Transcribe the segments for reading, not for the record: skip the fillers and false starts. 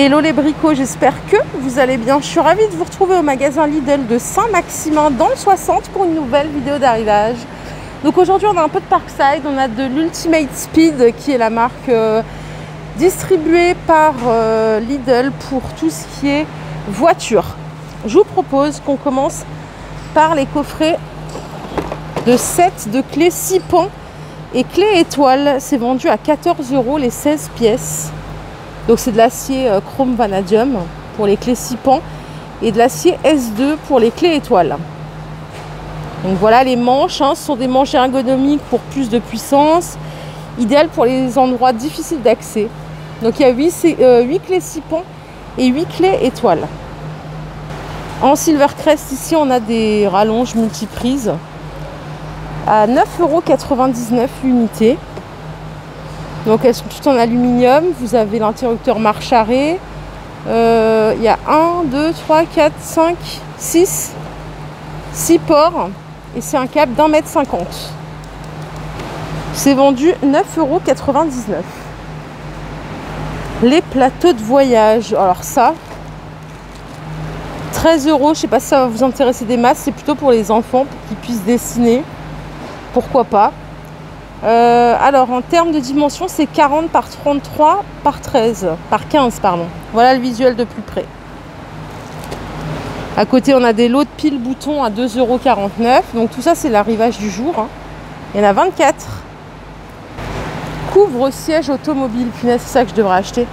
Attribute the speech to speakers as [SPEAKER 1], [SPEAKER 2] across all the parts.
[SPEAKER 1] Hello les bricots, j'espère que vous allez bien. Je suis ravie de vous retrouver au magasin Lidl de Saint-Maximin dans le 60 pour une nouvelle vidéo d'arrivage. Donc aujourd'hui on a un peu de Parkside, on a de l'Ultimate Speed qui est la marque distribuée par Lidl pour tout ce qui est voiture. Je vous propose qu'on commence par les coffrets de 7 de clés 6 pans et clés étoiles. C'est vendu à 14 € les 16 pièces. Donc c'est de l'acier chrome vanadium pour les clés 6 pans et de l'acier S2 pour les clés étoiles. Donc voilà les manches, ce sont des manches ergonomiques pour plus de puissance, idéales pour les endroits difficiles d'accès. Donc il y a 8 clés 6 pans et 8 clés étoiles. En Silvercrest ici on a des rallonges multiprises à 9,99 € l'unité. Donc elles sont toutes en aluminium, vous avez l'interrupteur marche arrêt, il y a 1, 2, 3, 4, 5, 6 ports et c'est un câble d'1,50 m. C'est vendu 9,99 €. Les plateaux de voyage, alors ça, 13 €, je ne sais pas si ça va vous intéresser des masses, c'est plutôt pour les enfants, pour qu'ils puissent dessiner, pourquoi pas. Alors en termes de dimension c'est 40 par 33 par 15 pardon. Voilà le visuel de plus près. À côté on a des lots de piles boutons à 2,49 €. Donc tout ça c'est l'arrivage du jour. Il y en a 24. Couvre-siège automobile. Punaise, c'est ça que je devrais acheter.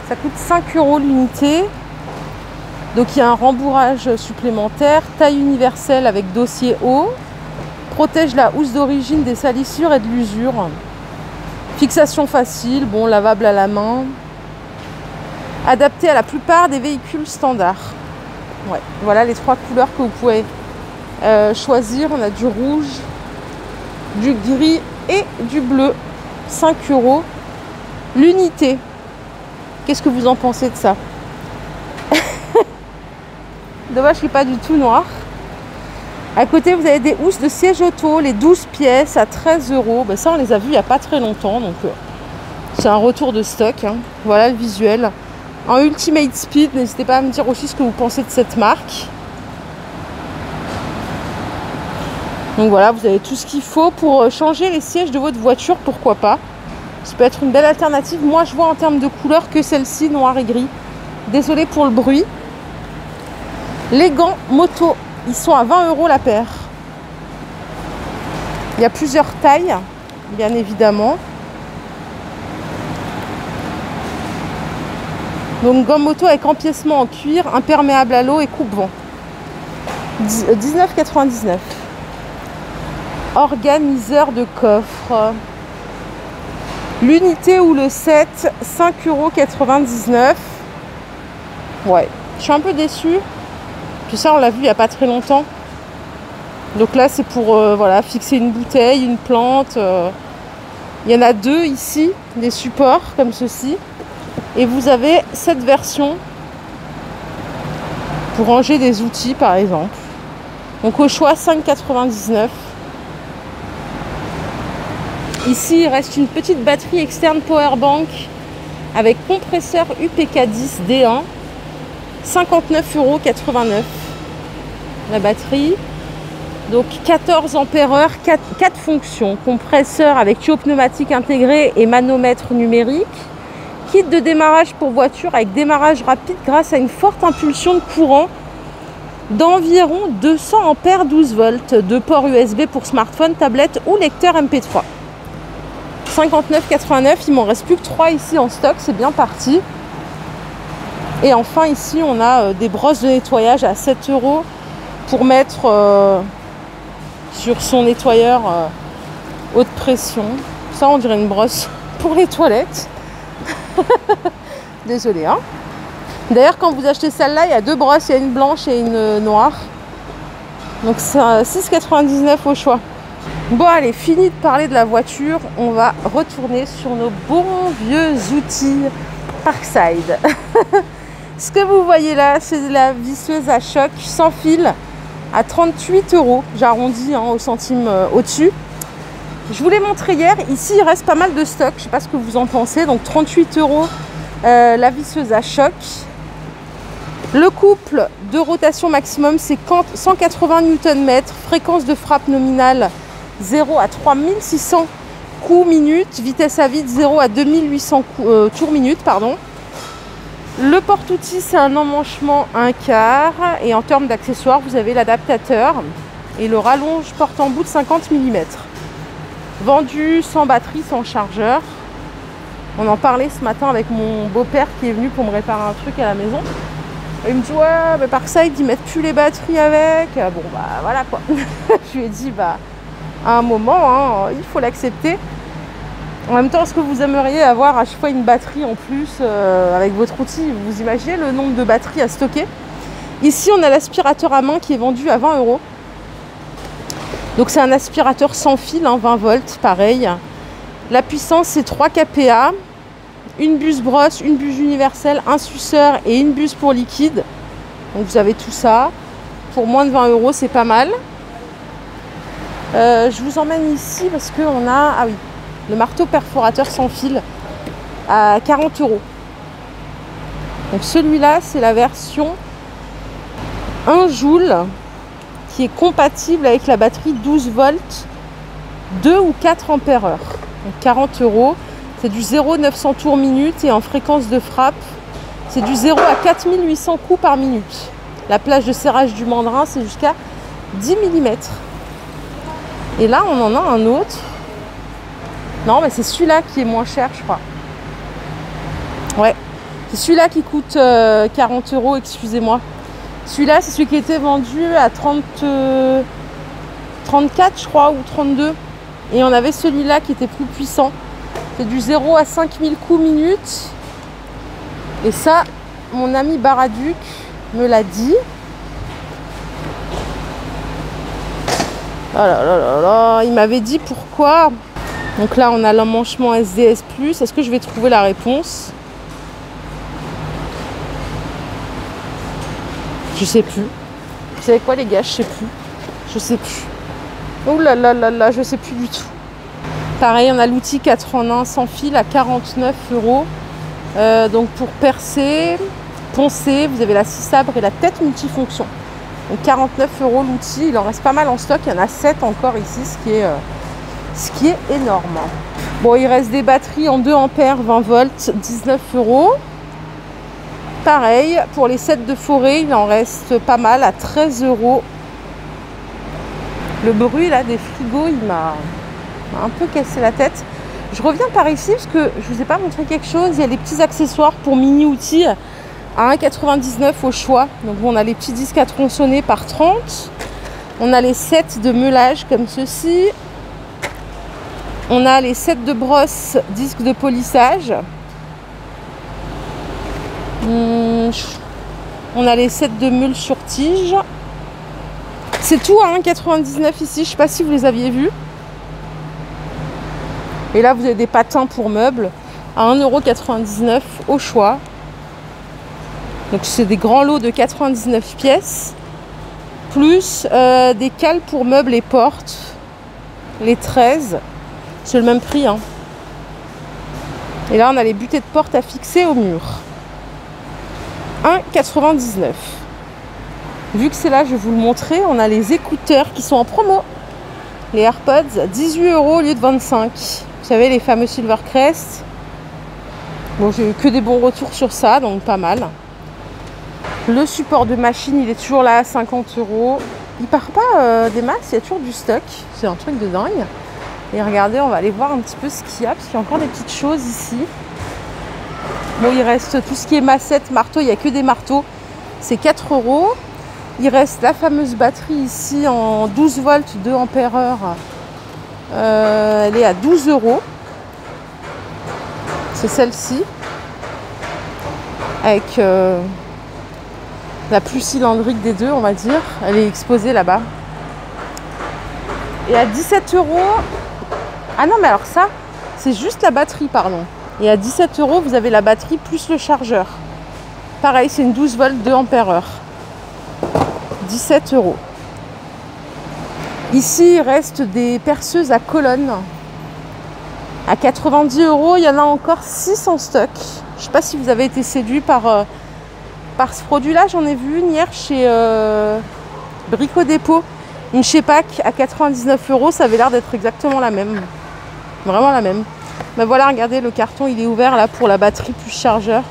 [SPEAKER 1] Ça coûte 5 € l'unité. Donc il y a un rembourrage supplémentaire. Taille universelle avec dossier haut. Protège la housse d'origine des salissures et de l'usure. Fixation facile, bon, lavable à la main. Adapté à la plupart des véhicules standards. Ouais, voilà les 3 couleurs que vous pouvez choisir. On a du rouge, du gris et du bleu. 5 € l'unité. Qu'est-ce que vous en pensez de ça? Dommage qu'il n'est pas du tout noir. À côté, vous avez des housses de siège auto, les 12 pièces à 13 €. Ben ça, on les a vus il n'y a pas très longtemps, donc c'est un retour de stock. Voilà le visuel. En Ultimate Speed, n'hésitez pas à me dire aussi ce que vous pensez de cette marque. Donc voilà, vous avez tout ce qu'il faut pour changer les sièges de votre voiture, pourquoi pas. Ça peut être une belle alternative. Moi, je vois en termes de couleur que celle-ci, noir et gris. Désolée pour le bruit. Les gants moto. Ils sont à 20 € la paire. Il y a plusieurs tailles, bien évidemment. Donc gants moto avec empiècement en cuir, imperméable à l'eau et coupe-vent. 19,99 €. Organiseur de coffre. L'unité ou le set, 5,99 €. Ouais, je suis un peu déçue. Tout ça on l'a vu il n'y a pas très longtemps. Donc là c'est pour voilà, fixer une bouteille, une plante. Il y en a 2 ici, des supports comme ceci. Et vous avez cette version pour ranger des outils par exemple. Donc au choix 5,99 €. Ici il reste une petite batterie externe powerbank avec compresseur UPK10 D1. 59,89 € la batterie. Donc 14 ampères-heure, 4 fonctions. Compresseur avec tuyau pneumatique intégré et manomètre numérique. Kit de démarrage pour voiture avec démarrage rapide grâce à une forte impulsion de courant d'environ 200 ampères 12 volts. 2 ports USB pour smartphone, tablette ou lecteur MP3. 59,89 €. Il m'en reste plus que 3 ici en stock, c'est bien parti. Et enfin ici on a des brosses de nettoyage à 7 € pour mettre sur son nettoyeur haute pression. Ça on dirait une brosse pour les toilettes. Désolée hein. D'ailleurs quand vous achetez celle-là il y a 2 brosses, il y a une blanche et une noire. Donc c'est 6,99 € au choix. Bon allez, fini de parler de la voiture, on va retourner sur nos bons vieux outils Parkside. Ce que vous voyez là, c'est la visseuse à choc sans fil à 38 €. J'arrondis au centime au-dessus. Je vous l'ai montré hier. Ici, il reste pas mal de stock. Je ne sais pas ce que vous en pensez. Donc 38 € la visseuse à choc. Le couple de rotation maximum, c'est 180 Nm, fréquence de frappe nominale 0 à 3600 coups minute, vitesse à vide 0 à 2800 tours minute, pardon. Le porte-outil, c'est un emmanchement 1/4 et en termes d'accessoires, vous avez l'adaptateur et le rallonge porte-embout de 50 mm. Vendu sans batterie, sans chargeur. On en parlait ce matin avec mon beau-père qui est venu pour me réparer un truc à la maison. Il me dit ouais, mais Parkside, ils mettent plus les batteries avec. Bon bah voilà quoi. Je lui ai dit bah à un moment, hein, il faut l'accepter. En même temps, est-ce que vous aimeriez avoir à chaque fois une batterie en plus avec votre outil? Vous imaginez le nombre de batteries à stocker? Ici, on a l'aspirateur à main qui est vendu à 20 €. Donc c'est un aspirateur sans fil, hein, 20 volts, pareil. La puissance, c'est 3 kPa. Une buse brosse, une buse universelle, un suceur et une buse pour liquide. Donc vous avez tout ça. Pour moins de 20 €, c'est pas mal. Je vous emmène ici parce qu'on a, ah oui, le marteau perforateur sans fil à 40 €. Donc celui-là, c'est la version 1 joule qui est compatible avec la batterie 12 volts, 2 ou 4 ampères-heure. Donc 40 €. C'est du 0,900 tours minute et en fréquence de frappe, c'est du 0 à 4800 coups par minute. La plage de serrage du mandrin, c'est jusqu'à 10 mm. Et là, on en a un autre. Non, mais c'est celui-là qui est moins cher, je crois. Ouais, c'est celui-là qui coûte 40 €, excusez-moi. Celui-là, c'est celui qui était vendu à 34, je crois, ou 32. Et on avait celui-là qui était plus puissant. C'est du 0 à 5000 coups minute. Et ça, mon ami Baraduc me l'a dit. Oh là là là là, il m'avait dit pourquoi. Donc là, on a l'emmanchement SDS+. Est-ce que je vais trouver la réponse? Je sais plus. Vous savez quoi, les gars? Je sais plus. Je sais plus. Oh là là là là, je sais plus du tout. Pareil, on a l'outil 4 en 1 sans fil à 49 €. Donc pour percer, poncer, vous avez la scie sabre et la tête multifonction. Donc 49 € l'outil, il en reste pas mal en stock. Il y en a 7 encore ici, ce qui est énorme. Bon, il reste des batteries en 2 ampères, 20 volts, 19 €. Pareil, pour les sets de forêt, il en reste pas mal à 13 €. Le bruit là des frigos, il m'a un peu cassé la tête. Je reviens par ici parce que je vous ai pas montré quelque chose. Il y a des petits accessoires pour mini-outils à 1,99 € au choix. Donc on a les petits disques à tronçonner par 30. On a les sets de meulage comme ceci. On a les sets de brosse, disques de polissage. On a les sets de meules sur tige. C'est tout à 1,99 € ici. Je ne sais pas si vous les aviez vus. Et là, vous avez des patins pour meubles à 1,99 € au choix. Donc, c'est des grands lots de 99 pièces. Plus des cales pour meubles et portes. Les 13. C'est le même prix. Hein. Et là, on a les butées de porte à fixer au mur. 1,99 €. Vu que c'est là, je vais vous le montrer. On a les écouteurs qui sont en promo. Les AirPods, 18 € au lieu de 25 €. Vous savez, les fameux Silvercrest. Bon, j'ai eu que des bons retours sur ça, donc pas mal. Le support de machine, il est toujours là à 50 €. Il part pas des masses, il y a toujours du stock. C'est un truc de dingue. Et regardez, on va aller voir un petit peu ce qu'il y a, parce qu'il y a encore des petites choses ici. Bon, il reste tout ce qui est massette, marteau, il n'y a que des marteaux. C'est 4 €. Il reste la fameuse batterie ici en 12 volts, 2 ampères-heure. Elle est à 12 €. C'est celle-ci. Avec la plus cylindrique des deux, on va dire. Elle est exposée là-bas. Et à 17 €. Ah non, mais alors ça, c'est juste la batterie, pardon. Et à 17 €, vous avez la batterie plus le chargeur. Pareil, c'est une 12 volts, 2 ampères-heure. 17 €. Ici, il reste des perceuses à colonne. À 90 €, il y en a encore 6 en stock. Je sais pas si vous avez été séduit par ce produit-là. J'en ai vu une hier chez Brico Dépôt. Une Shepak à 99 €. Ça avait l'air d'être exactement la même. Vraiment la même. Ben voilà, regardez, le carton, il est ouvert là pour la batterie plus chargeur.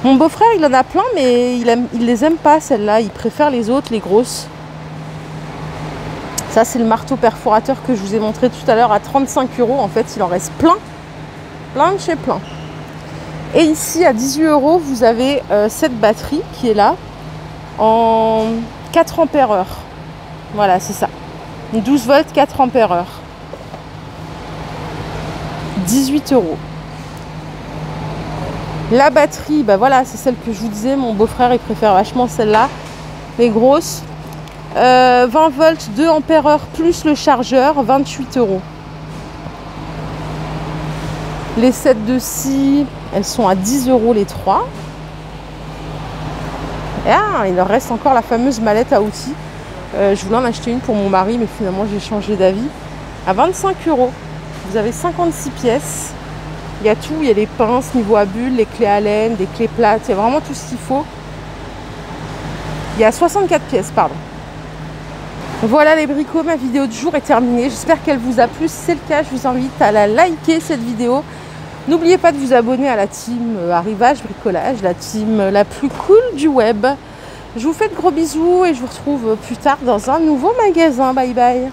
[SPEAKER 1] Mon beau-frère, il en a plein, mais il les aime pas, celles-là. Il préfère les autres, les grosses. Ça, c'est le marteau perforateur que je vous ai montré tout à l'heure à 35 €. En fait, il en reste plein. Plein de chez plein. Et ici, à 18 €, vous avez cette batterie qui est là en 4 ampères-heure. Voilà, c'est ça. 12 volts, 4 ampères-heure. 18 €. La batterie, bah voilà, c'est celle que je vous disais. Mon beau-frère, il préfère vachement celle-là. Les grosses. 20 volts, 2 ampères-heure plus le chargeur, 28 €. Les sets de scie, elles sont à 10 € les 3. Et il leur reste encore la fameuse mallette à outils. Je voulais en acheter une pour mon mari, mais finalement j'ai changé d'avis. À 25 €. Vous avez 56 pièces. Il y a tout, il y a les pinces niveau à bulles, les clés à laine, des clés plates, il y a vraiment tout ce qu'il faut. Il y a 64 pièces, pardon. Voilà les bricots, ma vidéo du jour est terminée. J'espère qu'elle vous a plu. Si c'est le cas, je vous invite à la liker cette vidéo. N'oubliez pas de vous abonner à la team Arrivage Bricolage, la team la plus cool du web. Je vous fais de gros bisous et je vous retrouve plus tard dans un nouveau magasin. Bye bye.